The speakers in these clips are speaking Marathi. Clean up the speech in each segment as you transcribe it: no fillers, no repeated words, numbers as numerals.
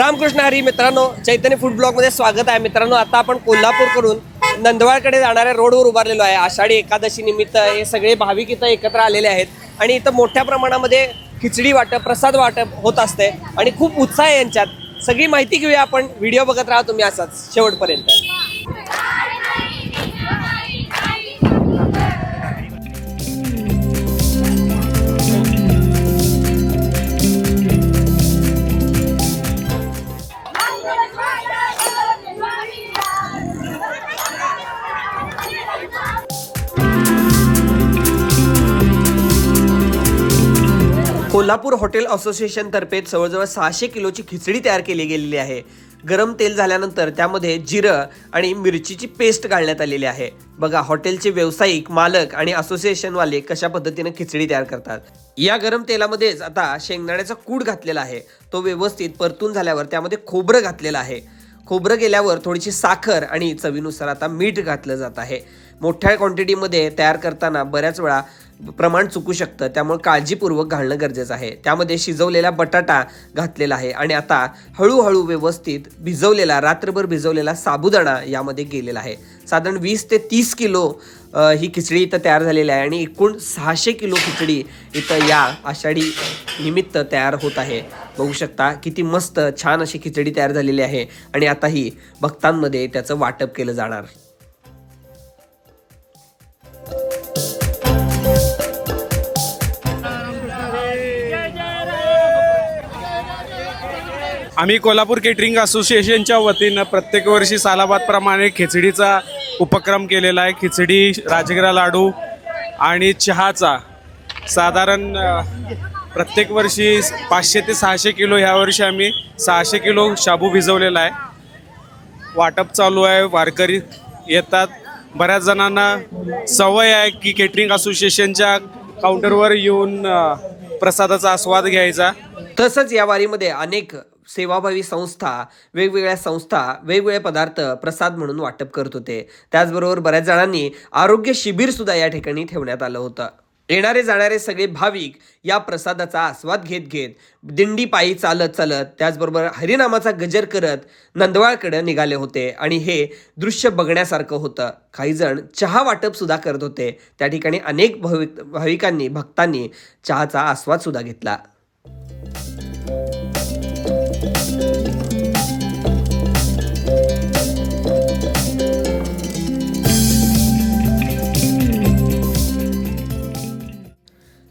रामकृष्ण हरी मित्रांनो, चैतन्य फूड ब्लॉगमध्ये स्वागत आहे मित्रांनो। आता आपण कोल्हापूरकडून नंदवाळकडे जाणाऱ्या रोडवर उभारलेलो आहे। आषाढी एकादशी निमित्त हे सगळे भाविक इथं एकत्र आलेले आहेत आणि इथं मोठ्या प्रमाणामध्ये खिचडी वाटप, प्रसाद वाटप होत असते आणि खूप उत्साह आहे यांच्यात। सगळी माहिती घेऊया आपण, व्हिडिओ बघत राहा तुम्ही असाच शेवटपर्यंत। कोल्हापूर हॉटेल असोसिएशन तर्फे जवळजवळ 600 किलोची खिचडी तयार केली गेलेली आहे। गरम तेल झाल्यानंतर त्यामध्ये जिरं आणि मिरचीची पेस्ट घालण्यात आलेली आहे। बघा हॉटेलचे व्यावसायिक, मालक आणि असोसिएशनवाले कशा पद्धतीने खिचडी तयार करतात। या गरम तेलामध्येच आता शेंगदाण्याचा कूट घातलेला आहे। तो व्यवस्थित परतून झाल्यावर त्यामध्ये खोबरं घातलेलं आहे। खोबरं गेल्यावर थोडीशी साखर आणि चवीनुसार आता मीठ घातलं जात आहे। मोठ्या क्वांटिटीमध्ये तयार करताना बऱ्याच वेळा प्रमाण चुकू शकतं, त्यामुळे काळजीपूर्वक घालणं गरजेचं आहे। त्यामध्ये शिजवलेला बटाटा घातलेला आहे आणि आता हळूहळू व्यवस्थित भिजवलेला, रात्रभर भिजवलेला साबुदाणा यामध्ये गेलेला आहे। साधारण 20 ते 30 किलो ही खिचडी इथं तयार झालेली आहे आणि एकूण 600 किलो खिचडी इथं या आषाढी निमित्त तयार होत आहे। बघू शकता किती मस्त छान अशी खिचडी तयार झालेली आहे आणि आता ही भक्तांमध्ये त्याचं वाटप केलं जाणार। आम्ही कोल्हापूर केटरिंग असोसिएशनच्या वतीनं प्रत्येक वर्षी सालाबादप्रमाणे खिचडीचा उपक्रम केलेला आहे। खिचडी, राजगिरा लाडू आणि चहाचा साधारण प्रत्येक वर्षी 500 ते 600 किलो, ह्या वर्षी आम्ही 600 किलो शाबू भिजवलेला आहे। वाटप चालू आहे, वारकरी येतात। बऱ्याच जणांना सवय आहे की केटरिंग असोसिएशनच्या काउंटरवर येऊन प्रसादाचा आस्वाद घ्यायचा। तसंच या वारीमध्ये अनेक सेवाभावी संस्था, वेगवेगळ्या संस्था वेगवेगळे पदार्थ प्रसाद म्हणून वाटप करत होते। त्याचबरोबर बऱ्याच जणांनी आरोग्य शिबिर सुद्धा या ठिकाणी ठेवण्यात आलं होतं। येणारे जाणारे सगळे भाविक या प्रसादाचा आस्वाद घेत घेत दिंडी पायी चालत चालत त्याचबरोबर हरिनामाचा गजर करत नंदवाळकडे निघाले होते आणि हे दृश्य बघण्यासारखं होतं। काही जण चहा वाटप सुद्धा करत होते। त्या ठिकाणी अनेक भाविकांनी, भक्तांनी चहाचा आस्वाद सुद्धा घेतला।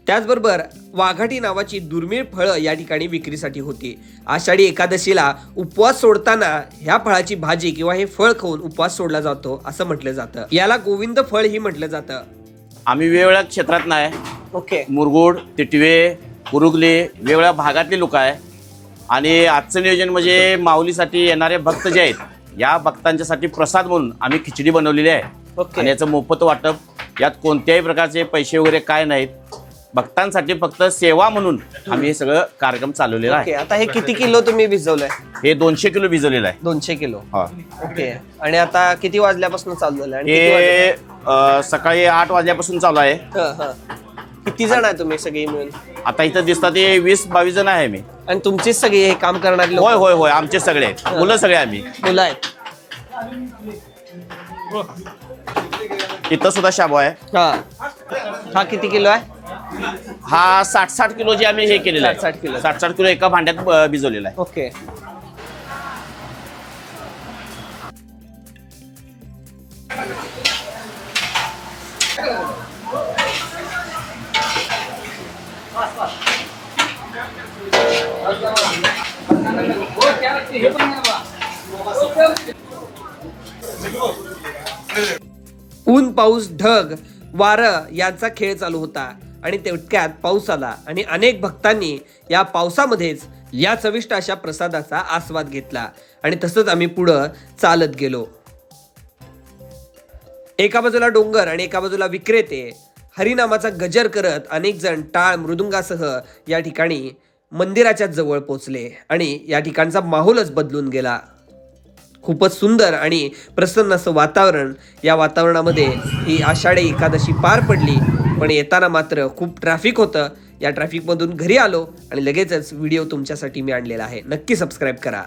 त्याचबरोबर वाघाटी नावाची दुर्मिळ फळं या ठिकाणी विक्रीसाठी होती। आषाढी एकादशीला उपवास सोडताना ह्या फळाची भाजी किंवा हे फळ खाऊन उपवास सोडला जातो असं म्हटलं जातं। याला गोविंद फळ ही म्हटलं जातं। आम्ही वेगवेगळ्या क्षेत्रात नाही, ओके, मुरगुड, तिटवे, कुरुगले, वेगवेगळ्या भागातले लोक आहे आणि आजचं नियोजन म्हणजे माऊलीसाठी येणारे भक्त जे आहेत, या भक्तांच्यासाठी प्रसाद म्हणून आम्ही खिचडी बनवलेली आहे। ओके. आणि याचं मोफत वाटप, यात कोणत्याही प्रकारचे पैसे वगैरे काय नाहीत, भक्तांसाठी फक्त सेवा म्हणून आम्ही हे सगळं कार्यक्रम चालवलेला आहे। आता हे किती किलो तुम्ही भिजवलंय? हे 200 किलो भिजवलेलं आहे। 200 किलो, हा। ओके। आणि आता किती वाजल्यापासून चालू झालं? हे सकाळी 8 वाजल्यापासून चालू आहे। किती जण आहे तुम्ही सगळे मिळून? आता इथं दिसतात ते 20-22 जण आहे मी। आणि तुमचीच सगळी हे काम करणारे लोक? होय होय होय, आमचे सगळे मुलं, सगळे आम्ही मुलं आहेत। इथं सुद्धा शाबू आहे। हा किती किलो आहे? हा 60 किलो जे आम्ही हे केलेलं आहे। 60 किलो एका भांड्यात भिजवलेला आहे। ओके। ऊन, पाऊस, ढग, वारं यांचा खेळ चालू होता आणि तेवढ्यात पाऊस आला आणि अनेक भक्तांनी या पावसामध्येच या चविष्ट अशा प्रसादाचा आस्वाद घेतला आणि तसंच आम्ही पुढं चालत गेलो। एका बाजूला डोंगर आणि एका बाजूला विक्रेते हरिनामाचा गजर करत अनेक जण टाळ मृदुंगासह या ठिकाणी मंदिराच्या जवळ पोचले आणि या ठिकाणचा माहोलच बदलून गेला। खूपच सुंदर आणि प्रसन्न असं वातावरण, या वातावरणामध्ये ही आषाढी एकादशी पार पडली। पण येताना मात्र खूप ट्रॅफिक होतं। या ट्रॅफिकमधून घरी आलो आणि लगेचच व्हिडिओ तुमच्यासाठी मी आणलेला आहे. नक्की सबस्क्राईब करा.